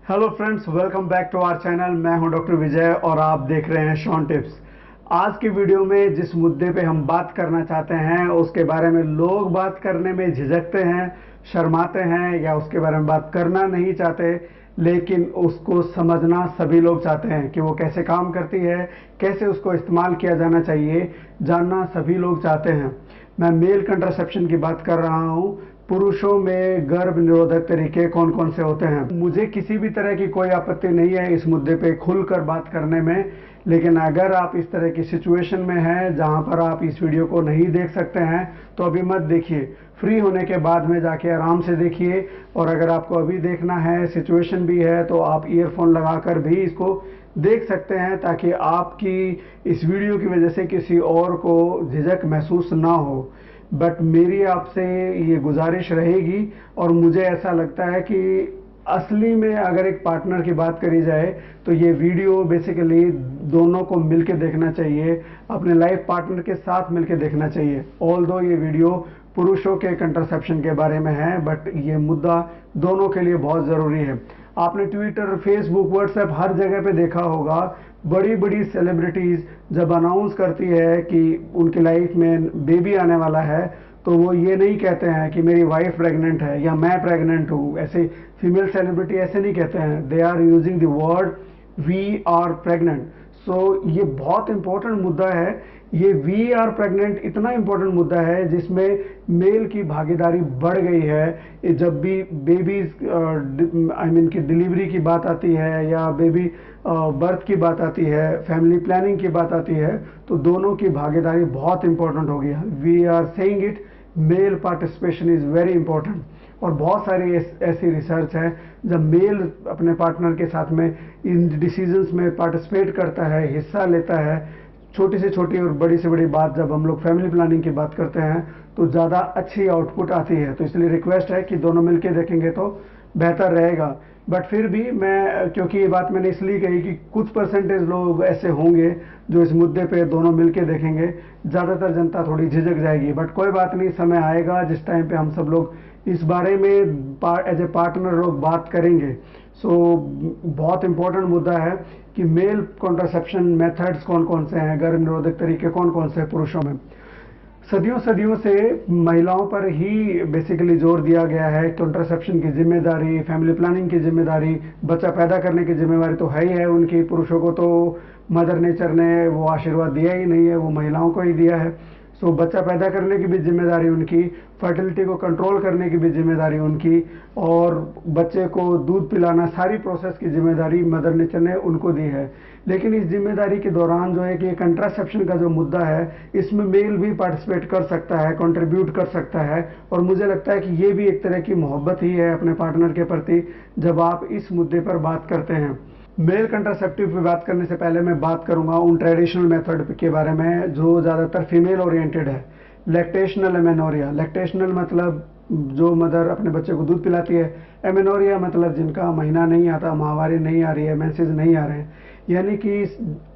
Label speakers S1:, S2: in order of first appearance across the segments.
S1: Hello friends, welcome back to our channel. मैं हूं doctor विजय और आप देख रहे हैं शॉन टिप्स। आज की वीडियो में जिस मुद्दे पे हम बात करना चाहते हैं उसके बारे में लोग बात करने में झिझकते हैं, शर्माते हैं या उसके बारे में बात करना नहीं चाहते, लेकिन उसको समझना सभी लोग चाहते हैं कि वो कैसे काम करती है, कैसे उसको इस्तेमाल किया जाना चाहिए, जानना सभी लोग चाहते हैं। मैं मेल कंट्रासेप्शन की बात कर रहा हूँ। पुरुषों में गर्भ निरोधक तरीके कौन कौन से होते हैं। मुझे किसी भी तरह की कोई आपत्ति नहीं है इस मुद्दे पे खुलकर बात करने में, लेकिन अगर आप इस तरह की सिचुएशन में हैं जहां पर आप इस वीडियो को नहीं देख सकते हैं तो अभी मत देखिए, फ्री होने के बाद में जाके आराम से देखिए। और अगर आपको अभी देखना है, सिचुएशन भी है, तो आप ईयरफोन लगाकर भी इसको देख सकते हैं ताकि आपकी इस वीडियो की वजह से किसी और को झिझक महसूस ना हो। बट मेरी आपसे ये गुजारिश रहेगी, और मुझे ऐसा लगता है कि असली में अगर एक पार्टनर की बात करी जाए तो ये वीडियो बेसिकली दोनों को मिलके देखना चाहिए, अपने लाइफ पार्टनर के साथ मिलके देखना चाहिए। ऑल्दो ये वीडियो पुरुषों के कंट्रासेप्शन के बारे में है, बट ये मुद्दा दोनों के लिए बहुत ज़रूरी है। आपने ट्विटर, फेसबुक, व्हाट्सएप हर जगह पे देखा होगा, बड़ी बड़ी सेलिब्रिटीज़ जब अनाउंस करती है कि उनकी लाइफ में बेबी आने वाला है तो वो ये नहीं कहते हैं कि मेरी वाइफ प्रेग्नेंट है या मैं प्रेग्नेंट हूँ। ऐसे फीमेल सेलिब्रिटी ऐसे नहीं कहते हैं, they are using the word we are pregnant. So ये बहुत इंपॉर्टेंट मुद्दा है। ये वी आर प्रेग्नेंट इतना इंपॉर्टेंट मुद्दा है जिसमें मेल की भागीदारी बढ़ गई है। जब भी बेबीज आई मीन की डिलीवरी की बात आती है या बेबी बर्थ की बात आती है, फैमिली प्लानिंग की बात आती है, तो दोनों की भागीदारी बहुत इंपॉर्टेंट हो गया। We are saying it, male participation is very important. और बहुत सारी ऐसी रिसर्च है जब मेल अपने पार्टनर के साथ में इन डिसीजंस में पार्टिसिपेट करता है, हिस्सा लेता है। छोटी से छोटी और बड़ी से बड़ी बात जब हम लोग फैमिली प्लानिंग की बात करते हैं तो ज़्यादा अच्छी आउटपुट आती है। तो इसलिए रिक्वेस्ट है कि दोनों मिलके देखेंगे तो बेहतर रहेगा। बट फिर भी मैं, क्योंकि ये बात मैंने इसलिए कही कि कुछ परसेंटेज लोग ऐसे होंगे जो इस मुद्दे पे दोनों मिलके देखेंगे, ज़्यादातर जनता थोड़ी झिझक जाएगी। बट कोई बात नहीं, समय आएगा जिस टाइम पे हम सब लोग इस बारे में एज ए पार्टनर लोग बात करेंगे। सो बहुत इंपॉर्टेंट मुद्दा है कि मेल कॉन्ट्रासेप्शन मेथड्स कौन कौन से हैं, गर्भ निरोधक तरीके कौन कौन से हैं पुरुषों में। सदियों सदियों से महिलाओं पर ही बेसिकली जोर दिया गया है। कॉन्ट्रासेप्शन की जिम्मेदारी, फैमिली प्लानिंग की जिम्मेदारी, बच्चा पैदा करने की जिम्मेदारी तो है ही है उनकी। पुरुषों को तो मदर नेचर ने वो आशीर्वाद दिया ही नहीं है, वो महिलाओं को ही दिया है। सो बच्चा पैदा करने की भी जिम्मेदारी उनकी, फर्टिलिटी को कंट्रोल करने की भी जिम्मेदारी उनकी, और बच्चे को दूध पिलाना, सारी प्रोसेस की जिम्मेदारी मदर नेचर ने उनको दी है। लेकिन इस जिम्मेदारी के दौरान जो है कि कंट्रासेप्शन का जो मुद्दा है, इसमें मेल भी पार्टिसिपेट कर सकता है, कंट्रीब्यूट कर सकता है। और मुझे लगता है कि ये भी एक तरह की मोहब्बत ही है अपने पार्टनर के प्रति जब आप इस मुद्दे पर बात करते हैं। मेल कंट्रासेप्टिव पे बात करने से पहले मैं बात करूंगा उन ट्रेडिशनल मेथड के बारे में जो ज़्यादातर फीमेल ओरिएंटेड है। लैक्टेशनल एमेनोरिया, लैक्टेशनल मतलब जो मदर अपने बच्चे को दूध पिलाती है, एमेनोरिया मतलब जिनका महीना नहीं आता, माहवारी नहीं आ रही है, मेंसेस नहीं आ रहे हैं। यानी कि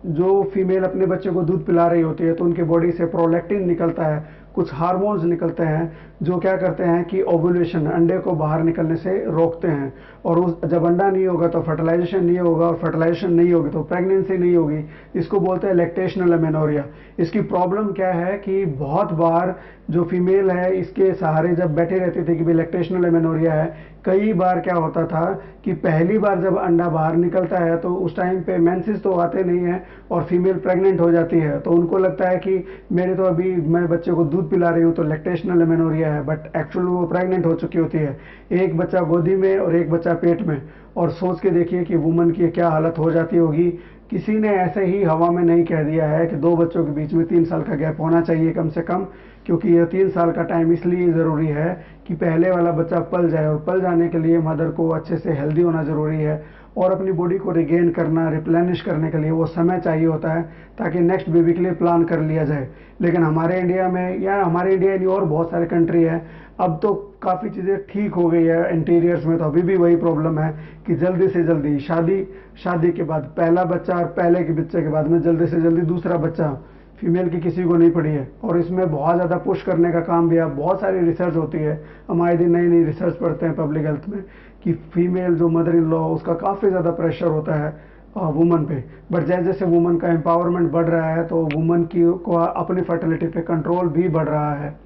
S1: जो फीमेल अपने बच्चे को दूध पिला रही होती है तो उनके बॉडी से प्रोलैक्टिन निकलता है, कुछ हार्मोन्स निकलते हैं जो क्या करते हैं कि ओवुलेशन, अंडे को बाहर निकलने से रोकते हैं। और उस जब अंडा नहीं होगा तो फर्टिलाइजेशन नहीं होगा, और फर्टिलाइजेशन नहीं होगी तो प्रेगनेंसी नहीं होगी। इसको बोलते हैं लैक्टेशनल एमेनोरिया। इसकी प्रॉब्लम क्या है कि बहुत बार जो फीमेल है इसके सहारे जब बैठी रहती थी कि भाई लैक्टेशनल एमेनोरिया है, कई बार क्या होता था कि पहली बार जब अंडा बाहर निकलता है तो उस टाइम पे मेंसेस तो आते नहीं है और फीमेल प्रेग्नेंट हो जाती है। तो उनको लगता है कि मेरे तो अभी मैं बच्चे को दूध पिला रही हूँ तो लैक्टेशनल एमेनोरिया है, बट एक्चुअली वो प्रेग्नेंट हो चुकी होती है, एक बच्चा गोदी में और एक बच्चा पेट में। और सोच के देखिए कि वुमन की क्या हालत हो जाती होगी। किसी ने ऐसे ही हवा में नहीं कह दिया है कि दो बच्चों के बीच में 3 साल का गैप होना चाहिए कम से कम, क्योंकि यह 3 साल का टाइम इसलिए ज़रूरी है कि पहले वाला बच्चा पल जाए, और पल जाने के लिए मदर को अच्छे से हेल्दी होना ज़रूरी है, और अपनी बॉडी को रिगेन करना, रिप्लेनिश करने के लिए वो समय चाहिए होता है ताकि नेक्स्ट बेबी के लिए प्लान कर लिया जाए। लेकिन हमारे इंडिया में, या हमारे इंडिया नहीं और बहुत सारे कंट्री है, अब तो काफ़ी चीज़ें ठीक हो गई है। इंटीरियर्स में तो अभी भी वही प्रॉब्लम है कि जल्दी से जल्दी शादी के बाद पहला बच्चा, और पहले के बच्चे के बाद में जल्दी से जल्दी दूसरा बच्चा। फीमेल की किसी को नहीं पड़ी है, और इसमें बहुत ज़्यादा पुश करने का काम भी, अब बहुत सारी रिसर्च होती है, हम आए दिन नई नई रिसर्च पढ़ते हैं पब्लिक हेल्थ में कि फीमेल जो मदर इन लॉ उसका काफ़ी ज़्यादा प्रेशर होता है वुमन पे। बट जैसे जैसे वुमन का एम्पावरमेंट बढ़ रहा है तो वुमन की को अपनी फर्टिलिटी पे कंट्रोल भी बढ़ रहा है।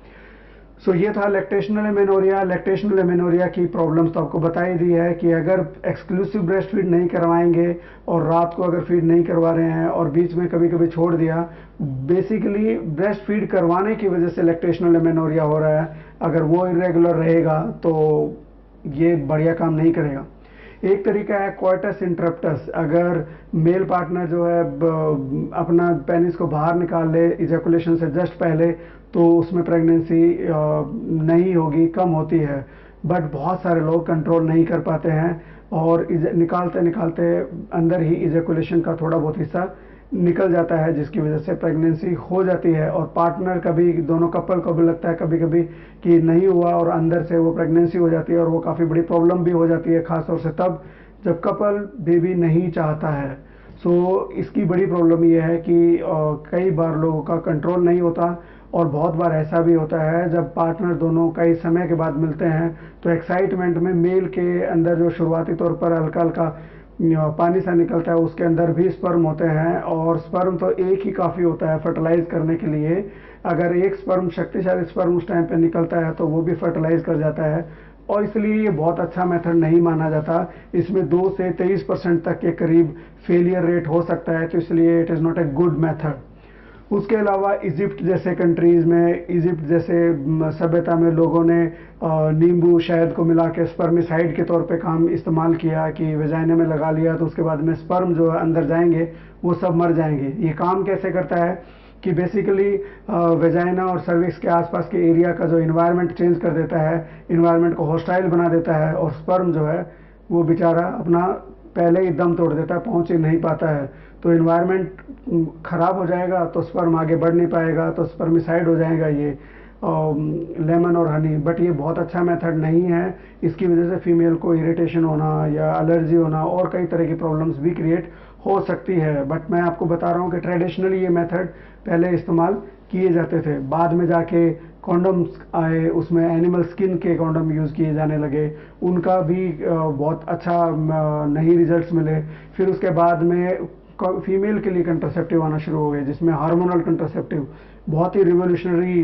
S1: सो ये था लैक्टेशनल एमेनोरिया। लैक्टेशनल एमेनोरिया की प्रॉब्लम्स तो आपको बता ही दी है कि अगर एक्सक्लूसिव ब्रेस्ट फीड नहीं करवाएंगे और रात को अगर फीड नहीं करवा रहे हैं और बीच में कभी कभी छोड़ दिया, बेसिकली ब्रेस्ट फीड करवाने की वजह से लैक्टेशनल एमेनोरिया हो रहा है। अगर वो इरेगुलर रहेगा तो ये बढ़िया काम नहीं करेगा। एक तरीका है कोइटस इंटरप्टस। अगर मेल पार्टनर जो है अपना पेनिस को बाहर निकाल ले इजैकुलेशन से जस्ट पहले, तो उसमें प्रेगनेंसी नहीं होगी, कम होती है। बट बहुत सारे लोग कंट्रोल नहीं कर पाते हैं और निकालते निकालते अंदर ही इजैकुलेशन का थोड़ा बहुत हिस्सा निकल जाता है, जिसकी वजह से प्रेगनेंसी हो जाती है। और पार्टनर कभी, दोनों कपल को भी लगता है कभी कभी कि नहीं हुआ और अंदर से वो प्रेगनेंसी हो जाती है और वो काफ़ी बड़ी प्रॉब्लम भी हो जाती है, खासतौर से तब जब कपल बेबी नहीं चाहता है। सो इसकी बड़ी प्रॉब्लम ये है कि कई बार लोगों का कंट्रोल नहीं होता और बहुत बार ऐसा भी होता है जब पार्टनर दोनों कई समय के बाद मिलते हैं तो एक्साइटमेंट में मेल के अंदर जो शुरुआती तौर पर हल्का हल्का पानी सा निकलता है, उसके अंदर भी स्पर्म होते हैं। और स्पर्म तो एक ही काफ़ी होता है फर्टिलाइज करने के लिए। अगर एक स्पर्म, शक्तिशाली स्पर्म उस टाइम पे निकलता है तो वो भी फर्टिलाइज कर जाता है और इसलिए ये बहुत अच्छा मेथड नहीं माना जाता। इसमें 2 से 23% तक के करीब फेलियर रेट हो सकता है, तो इसलिए it is not a good method. उसके अलावा इजिप्ट जैसे कंट्रीज़ में, इजिप्ट जैसे सभ्यता में लोगों ने नींबू शहद को मिला के स्पर्मिसाइड के तौर पे काम इस्तेमाल किया कि वेजाइना में लगा लिया तो उसके बाद में स्पर्म जो अंदर जाएंगे वो सब मर जाएंगे। ये काम कैसे करता है कि बेसिकली वेजाइना और सर्विक्स के आसपास के एरिया का जो इन्वायरमेंट चेंज कर देता है, इन्वायरमेंट को हॉस्टाइल बना देता है और स्पर्म जो है वो बेचारा अपना पहले ही दम तोड़ देता है, पहुंच ही नहीं पाता है। तो इन्वायरमेंट ख़राब हो जाएगा तो स्पर्म आगे बढ़ नहीं पाएगा, तो स्पर्मिसाइड हो जाएगा ये लेमन और हनी। बट ये बहुत अच्छा मेथड नहीं है। इसकी वजह से फीमेल को इरिटेशन होना या एलर्जी होना और कई तरह की प्रॉब्लम्स भी क्रिएट हो सकती है। बट मैं आपको बता रहा हूँ कि ट्रेडिशनली ये मेथड पहले इस्तेमाल किए जाते थे, बाद में जाके कॉन्डम्स आए, उसमें एनिमल स्किन के कॉन्डम यूज़ किए जाने लगे, उनका भी बहुत अच्छा नहीं रिजल्ट्स मिले। फिर उसके बाद में फीमेल के लिए कंट्रासेप्टिव आना शुरू हो गए, जिसमें हार्मोनल कंट्रासेप्टिव बहुत ही रिवोल्यूशनरी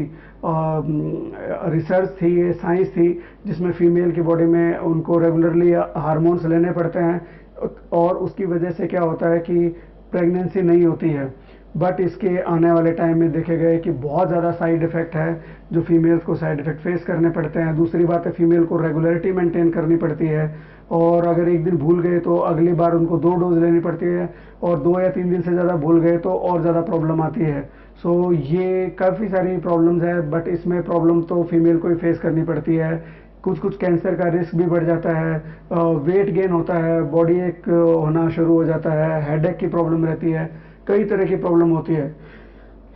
S1: रिसर्च थी, ये साइंस थी, जिसमें फीमेल की बॉडी में उनको रेगुलरली हार्मोन्स लेने पड़ते हैं और उसकी वजह से क्या होता है कि प्रेगनेंसी नहीं होती है। बट इसके आने वाले टाइम में देखे गए कि बहुत ज़्यादा साइड इफ़ेक्ट है जो फीमेल्स को साइड इफ़ेक्ट फेस करने पड़ते हैं। दूसरी बात है, फीमेल को रेगुलरिटी मेंटेन करनी पड़ती है और अगर एक दिन भूल गए तो अगली बार उनको 2 डोज लेनी पड़ती है और 2 या 3 दिन से ज़्यादा भूल गए तो और ज़्यादा प्रॉब्लम आती है। सो ये काफ़ी सारी प्रॉब्लम्स है, बट इसमें प्रॉब्लम तो फीमेल को ही फेस करनी पड़ती है। कुछ कुछ कैंसर का रिस्क भी बढ़ जाता है, वेट गेन होता है, बॉडी एक होना शुरू हो जाता है, हेडेक की प्रॉब्लम रहती है, कई तरह की प्रॉब्लम होती है।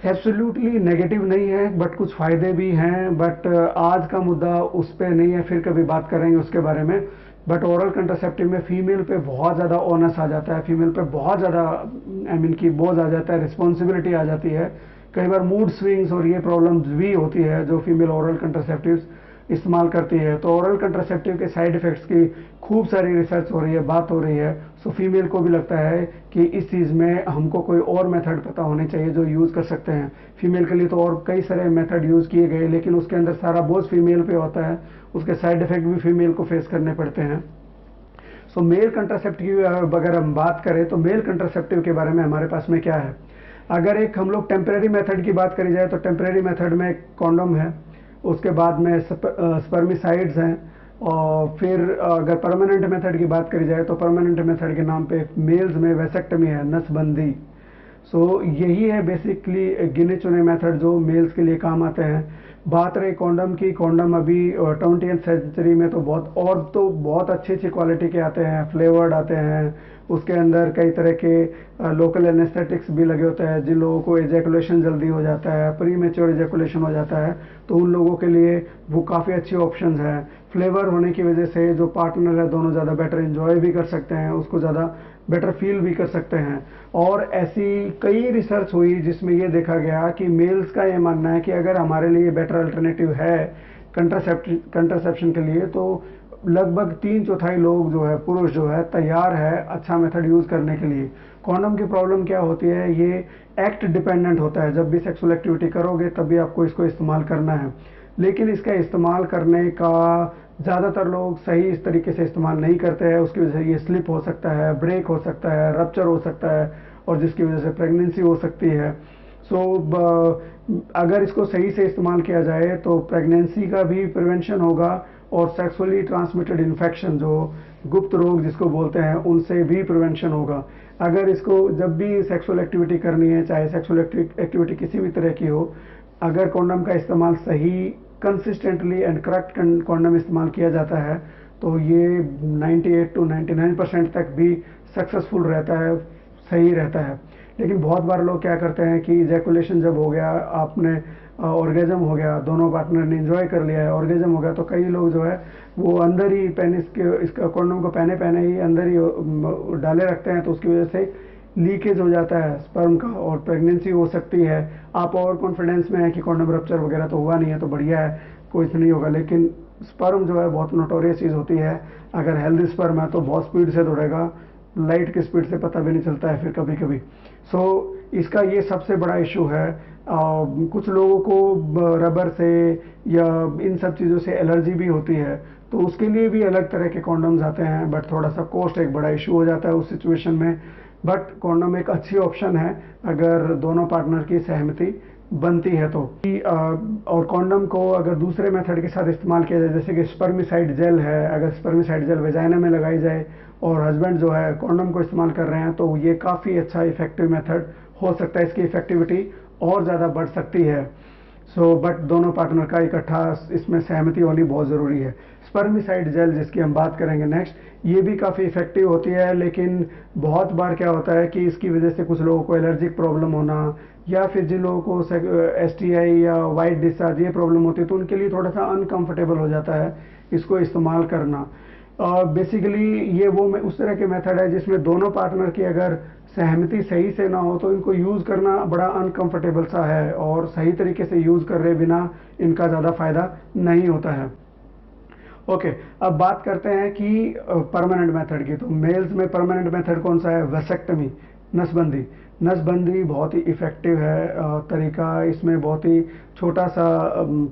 S1: एब्सोल्युटली नेगेटिव नहीं है बट कुछ फ़ायदे भी हैं, बट आज का मुद्दा उस पर नहीं है, फिर कभी बात करेंगे उसके बारे में। बट ओरल कंट्रासेप्टिव में फीमेल पे बहुत ज़्यादा ओनस आ जाता है, फीमेल पे बहुत ज़्यादा आई मीन की बोझ आ जाता है, रिस्पॉन्सिबिलिटी आ जाती है, कई बार मूड स्विंग्स और ये प्रॉब्लम्स भी होती है जो फीमेल ओरल कंट्रासेप्टिव्स इस्तेमाल करती है। तो ओरल कंट्रासेप्टिव के साइड इफ़ेक्ट्स की खूब सारी रिसर्च हो रही है, बात हो रही है। सो फीमेल को भी लगता है कि इस चीज़ में हमको कोई और मेथड पता होने चाहिए जो यूज़ कर सकते हैं। फीमेल के लिए तो और कई सारे मेथड यूज़ किए गए, लेकिन उसके अंदर सारा बोझ फीमेल पे होता है, उसके साइड इफ़ेक्ट भी फीमेल को फेस करने पड़ते हैं। सो मेल कंट्रासेप्टिव की अगर हम बात करें तो मेल कंट्रासेप्टिव के बारे में हमारे पास में क्या है। अगर एक हम लोग टेम्परेरी मेथड की बात करी जाए तो टेम्परेरी मेथड में कॉन्डम है, उसके बाद में स्पर्मिसाइड्स हैं, और फिर अगर परमानेंट मेथड की बात करी जाए तो परमानेंट मेथड के नाम पे मेल्स में वेसेक्टमी है, नसबंदी। सो यही है बेसिकली गिने चुने मेथड जो मेल्स के लिए काम आते हैं। बात रही कॉन्डम की, कॉन्डम अभी 20th सेंचुरी में तो बहुत अच्छी अच्छी क्वालिटी के आते हैं, फ्लेवर्ड आते हैं, उसके अंदर कई तरह के लोकल एनेस्थेटिक्स भी लगे होते हैं। जिन लोगों को एजैकुलेशन जल्दी हो जाता है, प्री मेच्योर एजैकुलेशन हो जाता है, तो उन लोगों के लिए वो काफ़ी अच्छी ऑप्शंस हैं। फ्लेवर होने की वजह से जो पार्टनर है दोनों ज़्यादा बेटर एंजॉय भी कर सकते हैं, उसको ज़्यादा बेटर फील भी कर सकते हैं। और ऐसी कई रिसर्च हुई जिसमें ये देखा गया कि मेल्स का ये मानना है कि अगर हमारे लिए बेटर अल्टरनेटिव है कंट्रासेप्शन के लिए तो लगभग 3/4 लोग जो है, पुरुष जो है, तैयार है अच्छा मेथड यूज़ करने के लिए। कॉन्डम की प्रॉब्लम क्या होती है, ये एक्ट डिपेंडेंट होता है। जब भी सेक्सुअल एक्टिविटी करोगे तभी आपको इसको इस्तेमाल करना है, लेकिन इसका इस्तेमाल करने का ज़्यादातर लोग सही इस तरीके से इस्तेमाल नहीं करते हैं। उसकी वजह से ये स्लिप हो सकता है, ब्रेक हो सकता है, रप्चर हो सकता है, और जिसकी वजह से प्रेगनेंसी हो सकती है। अगर इसको सही से इस्तेमाल किया जाए तो प्रेगनेंसी का भी प्रिवेंशन होगा, और सेक्सुअली ट्रांसमिटेड इन्फेक्शन, जो गुप्त रोग जिसको बोलते हैं, उनसे भी प्रिवेंशन होगा। अगर इसको जब भी सेक्सुअल एक्टिविटी करनी है, चाहे सेक्सुअल एक्टिविटी किसी भी तरह की हो, अगर कॉन्डम का इस्तेमाल सही, कंसिस्टेंटली एंड करेक्ट कॉन्डम इस्तेमाल किया जाता है, तो ये 98 to 99% तक भी सक्सेसफुल रहता है, सही रहता है। लेकिन बहुत बार लोग क्या करते हैं कि इजैकुलेशन जब हो गया, आपने ऑर्गेजम हो गया, दोनों पार्टनर ने एंजॉय कर लिया है, ऑर्गेजम हो गया, तो कई लोग जो है वो अंदर ही पेनिस के, इसका कॉन्डम को पहने पहने ही अंदर ही डाले रखते हैं, तो उसकी वजह से लीकेज हो जाता है स्पर्म का, और प्रेगनेंसी हो सकती है। आप ओवर कॉन्फिडेंस में है कि कॉन्डम रप्चर वगैरह तो हुआ नहीं है, तो बढ़िया है, कोई नहीं होगा। लेकिन स्पर्म जो है बहुत नोटोरियस चीज़ होती है। अगर हेल्दी स्पर्म है तो बहुत स्पीड से दौड़ेगा, लाइट की स्पीड से पता भी नहीं चलता है फिर कभी कभी। इसका ये सबसे बड़ा इशू है। कुछ लोगों को रबर से या इन सब चीज़ों से एलर्जी भी होती है, तो उसके लिए भी अलग तरह के कॉन्डम्स आते हैं, बट थोड़ा सा कॉस्ट एक बड़ा इशू हो जाता है उस सिचुएशन में। बट कॉन्डम एक अच्छी ऑप्शन है अगर दोनों पार्टनर की सहमति बनती है तो। और कॉन्डम को अगर दूसरे मेथड के साथ इस्तेमाल किया जाए, जैसे कि स्पर्मिसाइड जेल है, अगर स्पर्मिसाइड जेल वेजाइना में लगाई जाए और हस्बैंड जो है कॉन्डम को इस्तेमाल कर रहे हैं, तो ये काफ़ी अच्छा इफेक्टिव मेथड हो सकता है। इसकी इफेक्टिविटी और ज़्यादा बढ़ सकती है। बट दोनों पार्टनर का इकट्ठा इसमें सहमति होनी बहुत ज़रूरी है। स्पर्मिसाइड जेल जिसकी हम बात करेंगे नेक्स्ट, ये भी काफ़ी इफेक्टिव होती है, लेकिन बहुत बार क्या होता है कि इसकी वजह से कुछ लोगों को एलर्जिक प्रॉब्लम होना, या फिर जिन लोगों को STI या वाइट डिस्चार्ज ये प्रॉब्लम होती है, तो उनके लिए थोड़ा सा अनकंफर्टेबल हो जाता है इसको इस्तेमाल करना। बेसिकली ये वो उस तरह के मेथड है जिसमें दोनों पार्टनर की अगर सहमति सही से ना हो तो इनको यूज़ करना बड़ा अनकंफर्टेबल सा है, और सही तरीके से यूज़ कर रहे बिना इनका ज़्यादा फ़ायदा नहीं होता है। ओके, अब बात करते हैं कि परमानेंट मेथड की। तो मेल्स में परमानेंट मेथड कौन सा है? वेसेक्टमी, नसबंदी। नसबंदी बहुत ही इफ़ेक्टिव है तरीका। इसमें बहुत ही छोटा सा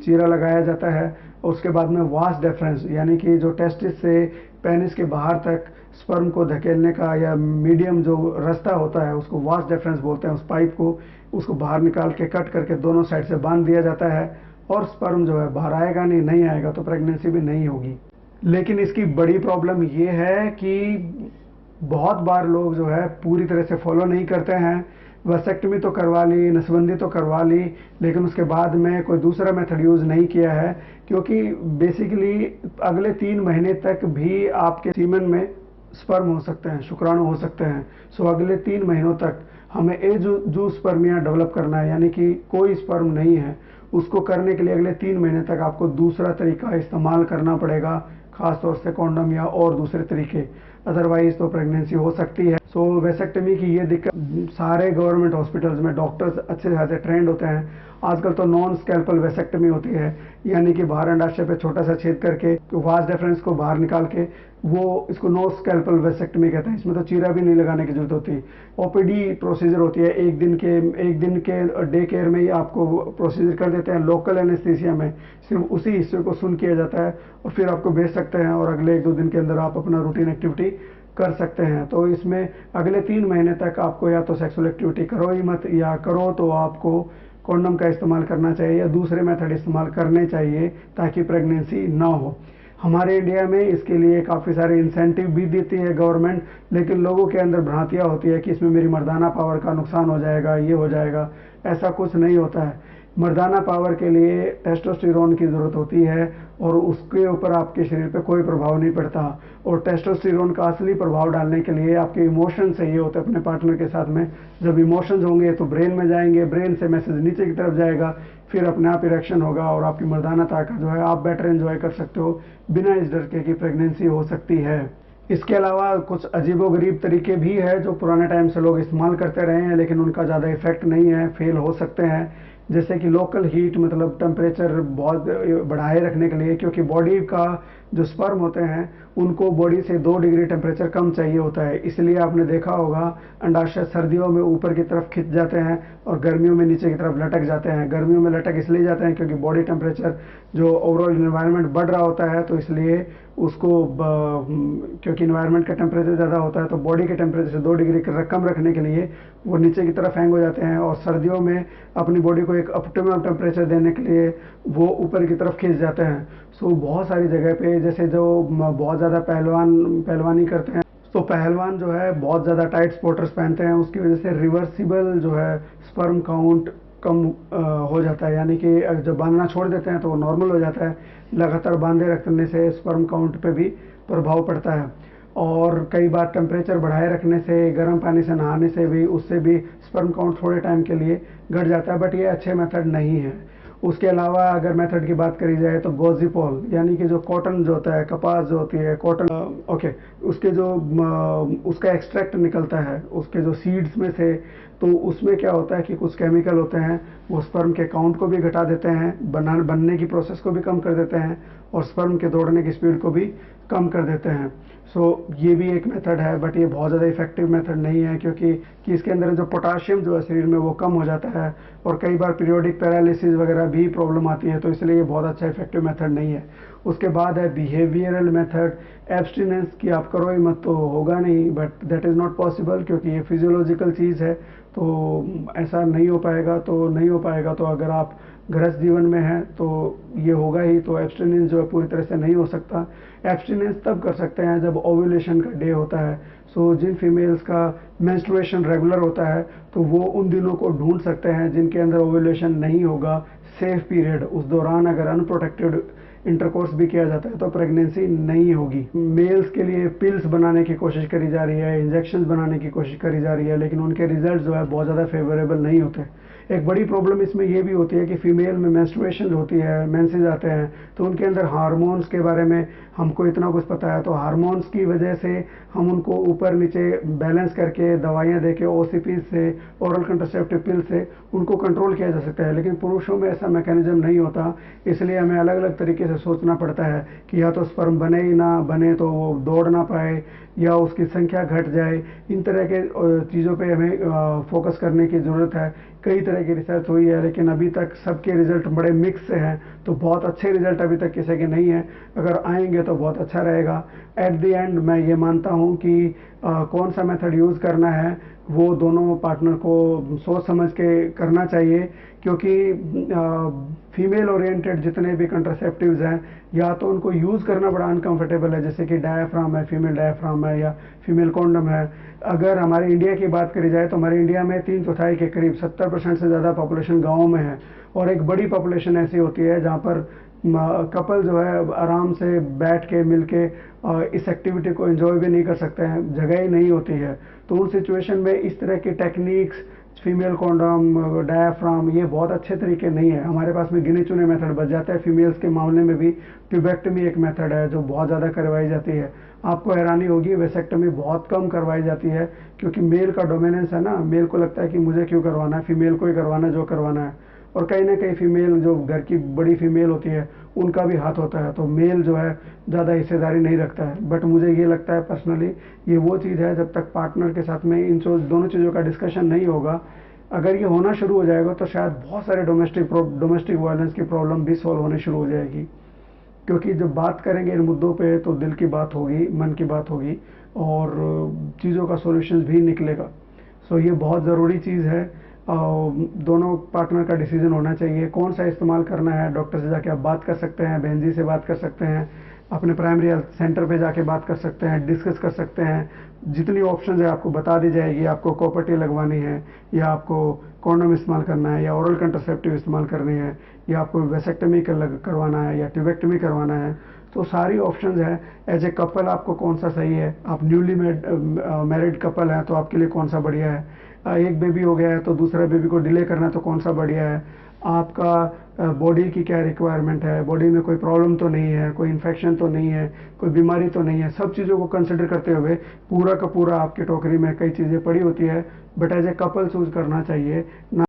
S1: चीरा लगाया जाता है, उसके बाद में वास डिफरेंस, यानी कि जो टेस्टिस से पेनिस के बाहर तक स्पर्म को धकेलने का या मीडियम जो रास्ता होता है उसको वास डिफरेंस बोलते हैं। उस पाइप को, उसको बाहर निकाल के कट करके दोनों साइड से बांध दिया जाता है, और स्पर्म जो है बाहर आएगा नहीं आएगा, तो प्रेगनेंसी भी नहीं होगी। लेकिन इसकी बड़ी प्रॉब्लम ये है कि बहुत बार लोग जो है पूरी तरह से फॉलो नहीं करते हैं। वसेक्टमी तो करवा ली, नसबंदी तो करवा ली, लेकिन उसके बाद में कोई दूसरा मेथड यूज़ नहीं किया है, क्योंकि बेसिकली अगले 3 महीने तक भी आपके सीमन में स्पर्म हो सकते हैं, शुक्राणु हो सकते हैं। अगले 3 महीनों तक हमें जो स्पर्मिया डेवलप करना है, यानी कि कोई स्पर्म नहीं है, उसको करने के लिए अगले 3 महीने तक आपको दूसरा तरीका इस्तेमाल करना पड़ेगा, खासतौर से कॉन्डम या और दूसरे तरीके, अदरवाइज तो प्रेगनेंसी हो सकती है। वेसेक्टमी की ये दिक्कत सारे गवर्नमेंट हॉस्पिटल्स में डॉक्टर्स अच्छे खासे ट्रेंड होते हैं। आजकल तो नॉन स्कैल्पल वेसेक्टमी होती है, यानी कि बाहर अंडाशय पे छोटा सा छेद करके वास डिफरेंस को बाहर निकाल के, वो इसको नो स्कैल्पल वेसेक्टमी कहते हैं। इसमें तो चीरा भी नहीं लगाने की जरूरत होती। OPD प्रोसीजर होती है, एक दिन के डे केयर में ही आपको प्रोसीजर कर देते हैं। लोकल एनेस्थीसिया में सिर्फ उसी हिस्से को सुन किया जाता है और फिर आपको भेज सकते हैं, और अगले 1-2 दिन के अंदर आप अपना रूटीन एक्टिविटी कर सकते हैं। तो इसमें अगले 3 महीने तक आपको या तो सेक्सुअल एक्टिविटी करो ही मत, या करो तो आपको कॉन्डम का इस्तेमाल करना चाहिए या दूसरे मेथड इस्तेमाल करने चाहिए, ताकि प्रेगनेंसी ना हो। हमारे इंडिया में इसके लिए काफ़ी सारे इंसेंटिव भी देती है गवर्नमेंट, लेकिन लोगों के अंदर भ्रांतियाँ होती है कि इसमें मेरी मर्दाना पावर का नुकसान हो जाएगा, ये हो जाएगा। ऐसा कुछ नहीं होता है। मर्दाना पावर के लिए टेस्टोस्टेरोन की ज़रूरत होती है, और उसके ऊपर आपके शरीर पे कोई प्रभाव नहीं पड़ता। और टेस्टोस्टेरोन का असली प्रभाव डालने के लिए आपके इमोशन चाहिए होते हैं अपने पार्टनर के साथ में। जब इमोशंस होंगे तो ब्रेन में जाएंगे, ब्रेन से मैसेज नीचे की तरफ जाएगा, फिर अपने आप इरेक्शन होगा, और आपकी मर्दाना ताकत जो है आप बेटर एंजॉय कर सकते हो, बिना इस डर के कि प्रेगनेंसी हो सकती है। इसके अलावा कुछ अजीबोगरीब तरीके भी है जो पुराने टाइम से लोग इस्तेमाल करते रहे हैं, लेकिन उनका ज़्यादा इफेक्ट नहीं है, फेल हो सकते हैं। जैसे कि लोकल हीट, मतलब टेम्परेचर बहुत बढ़ाए रखने के लिए, क्योंकि बॉडी का जो स्पर्म होते हैं उनको बॉडी से 2 डिग्री टेम्परेचर कम चाहिए होता है, इसलिए आपने देखा होगा अंडाशय सर्दियों में ऊपर की तरफ खिंच जाते हैं और गर्मियों में नीचे की तरफ लटक जाते हैं। गर्मियों में लटक इसलिए जाते हैं क्योंकि बॉडी टेम्परेचर जो ओवरऑल इन्वायरमेंट बढ़ रहा होता है, तो इसलिए उसको क्योंकि इन्वायरमेंट का टेम्परेचर ज़्यादा होता है तो बॉडी के टेम्परेचर से 2 डिग्री कम रखने के लिए वो नीचे की तरफ हैंग हो जाते हैं, और सर्दियों में अपनी बॉडी को एक ऑप्टिमम टेम्परेचर देने के लिए वो ऊपर की तरफ खींच जाते हैं। सो बहुत सारी जगह पे जैसे जो बहुत ज़्यादा पहलवानी करते हैं, तो पहलवान जो है बहुत ज़्यादा टाइट स्पोर्टर्स पहनते हैं, उसकी वजह से रिवर्सिबल जो है स्पर्म काउंट कम हो जाता है, यानी कि जब बांधना छोड़ देते हैं तो वो नॉर्मल हो जाता है। लगातार बांधे रखने से स्पर्म काउंट पे भी प्रभाव पड़ता है, और कई बार टेम्परेचर बढ़ाए रखने से, गर्म पानी से नहाने से भी, उससे भी स्पर्म काउंट थोड़े टाइम के लिए घट जाता है, बट ये अच्छे मेथड नहीं है। उसके अलावा अगर मेथड की बात करी जाए तो गोजीपॉल, यानी कि जो कॉटन जो होता है, कपास जो होती है कॉटन, ओके, उसके जो उसका एक्सट्रैक्ट निकलता है उसके जो सीड्स में से, तो उसमें क्या होता है कि कुछ केमिकल होते हैं वो स्पर्म के काउंट को भी घटा देते हैं, बनने की प्रोसेस को भी कम कर देते हैं, और स्पर्म के दौड़ने की स्पीड को भी कम कर देते हैं। सो ये भी एक मेथड है, बट ये बहुत ज़्यादा इफेक्टिव मेथड नहीं है, क्योंकि इसके अंदर जो पोटाशियम जो है शरीर में वो कम हो जाता है, और कई बार पीरियोडिक पैरालिसिस वगैरह भी प्रॉब्लम आती है, तो इसलिए ये बहुत अच्छा इफेक्टिव मेथड नहीं है। उसके बाद है बिहेवियरल मेथड। एब्सटिनेंस की आप करो ही मत तो होगा नहीं, but that is not possible, क्योंकि ये फिजियोलॉजिकल चीज़ है, तो ऐसा नहीं हो पाएगा। तो अगर आप गृहस्थ जीवन में हैं तो ये होगा ही, तो एब्सटिनेंस जो है पूरी तरह से नहीं हो सकता। एब्सटिनेंस तब कर सकते हैं जब ओव्यूलेशन का डे होता है। सो जिन फीमेल्स का मेंस्ट्रुएशन रेगुलर होता है तो वो उन दिनों को ढूंढ सकते हैं जिनके अंदर ओव्यूलेशन नहीं होगा, सेफ पीरियड, उस दौरान अगर अनप्रोटेक्टेड इंटरकोर्स भी किया जाता है तो प्रेगनेंसी नहीं होगी। मेल्स के लिए पिल्स बनाने की कोशिश करी जा रही है, इंजेक्शन बनाने की कोशिश करी जा रही है, लेकिन उनके रिजल्ट जो है बहुत ज़्यादा फेवरेबल नहीं होते। एक बड़ी प्रॉब्लम इसमें यह भी होती है कि फीमेल में मेंस्ट्रुएशन होती है, मेंसेस आते हैं, तो उनके अंदर हार्मोन्स के बारे में हमको इतना कुछ पता है, तो हार्मोन्स की वजह से हम उनको ऊपर नीचे बैलेंस करके दवाइयाँ दे के, ओसीपी से, ओरल कंट्रासेप्टिव पिल से उनको कंट्रोल किया जा सकता है, लेकिन पुरुषों में ऐसा मैकेनिज्म नहीं होता। इसलिए हमें अलग अलग तरीके से सोचना पड़ता है कि या तो स्पर्म बने ही ना बने तो वो दौड़ ना पाए, या उसकी संख्या घट जाए। इन तरह के चीज़ों पे हमें फोकस करने की ज़रूरत है। कई तरह की रिसर्च हुई है, लेकिन अभी तक सबके रिजल्ट बड़े मिक्स से हैं, तो बहुत अच्छे रिजल्ट अभी तक किसी के नहीं हैं। अगर आएंगे तो बहुत अच्छा रहेगा। एट द एंड मैं ये मानता हूँ कि कौन सा मेथड यूज़ करना है वो दोनों पार्टनर को सोच समझ के करना चाहिए, क्योंकि फीमेल ओरिएंटेड जितने भी कंट्रासेप्टिव्स हैं, या तो उनको यूज़ करना बड़ा अनकंफर्टेबल है, जैसे कि डायाफ्राम है, फीमेल डायाफ्राम है, या फीमेल कॉन्डम है। अगर हमारे इंडिया की बात करी जाए तो हमारे इंडिया में 3/4 के करीब 70% से ज़्यादा पॉपुलेशन गाँव में है, और एक बड़ी पॉपुलेशन ऐसी होती है जहाँ पर कपल जो है आराम से बैठ के मिल के इस एक्टिविटी को एंजॉय भी नहीं कर सकते हैं, जगह ही नहीं होती है। तो उन सिचुएशन में इस तरह की टेक्निक्स, फीमेल कॉन्डम, डायाफ्राम, ये बहुत अच्छे तरीके नहीं है। हमारे पास में गिने चुने मेथड बच जाते हैं। फीमेल्स के मामले में भी ट्यूबेक्टमी एक मेथड है जो बहुत ज़्यादा करवाई जाती है। आपको हैरानी होगी, वेसेक्टमी बहुत कम करवाई जाती है, क्योंकि मेल का डोमिनेंस है ना, मेल को लगता है कि मुझे क्यों करवाना है, फीमेल को ही करवाना है जो करवाना है। और कहीं ना कहीं फीमेल जो घर की बड़ी फीमेल होती है उनका भी हाथ होता है, तो मेल जो है ज़्यादा हिस्सेदारी नहीं रखता है। बट मुझे ये लगता है पर्सनली, ये वो चीज़ है जब तक पार्टनर के साथ में इन दोनों चीज़ों का डिस्कशन नहीं होगा, अगर ये होना शुरू हो जाएगा तो शायद बहुत सारे डोमेस्टिक वायलेंस की प्रॉब्लम भी सॉल्व होनी शुरू हो जाएगी। क्योंकि जब बात करेंगे इन मुद्दों पे तो दिल की बात होगी, मन की बात होगी, और चीज़ों का सॉल्यूशन भी निकलेगा। सो ये बहुत ज़रूरी चीज़ है। दोनों पार्टनर का डिसीजन होना चाहिए कौन सा इस्तेमाल करना है। डॉक्टर से जाके आप बात कर सकते हैं, बहन जी से बात कर सकते हैं, अपने प्राइमरी हेल्थ सेंटर पे जाके बात कर सकते हैं, डिस्कस कर सकते हैं। जितनी ऑप्शंस है आपको बता दी जाएगी, आपको कॉपर्टी लगवानी है, या आपको कॉन्डम इस्तेमाल करना है, या ओरल कंट्रासेप्टिव इस्तेमाल करनी है, या आपको वेसेक्टमी करवाना है, या ट्यूबेक्टमी करवाना है। तो सारी ऑप्शंस है। एज ए कपल आपको कौन सा सही है, आप न्यूली मैरिड कपल हैं तो आपके लिए कौन सा बढ़िया है, एक बेबी हो गया है तो दूसरा बेबी को डिले करना है तो कौन सा बढ़िया है, आपका बॉडी की क्या रिक्वायरमेंट है, बॉडी में कोई प्रॉब्लम तो नहीं है, कोई इन्फेक्शन तो नहीं है, कोई बीमारी तो नहीं है। सब चीज़ों को कंसिडर करते हुए पूरा का पूरा आपकी टोकरी में कई चीज़ें पड़ी होती है, but as a couple choose करना चाहिए ना।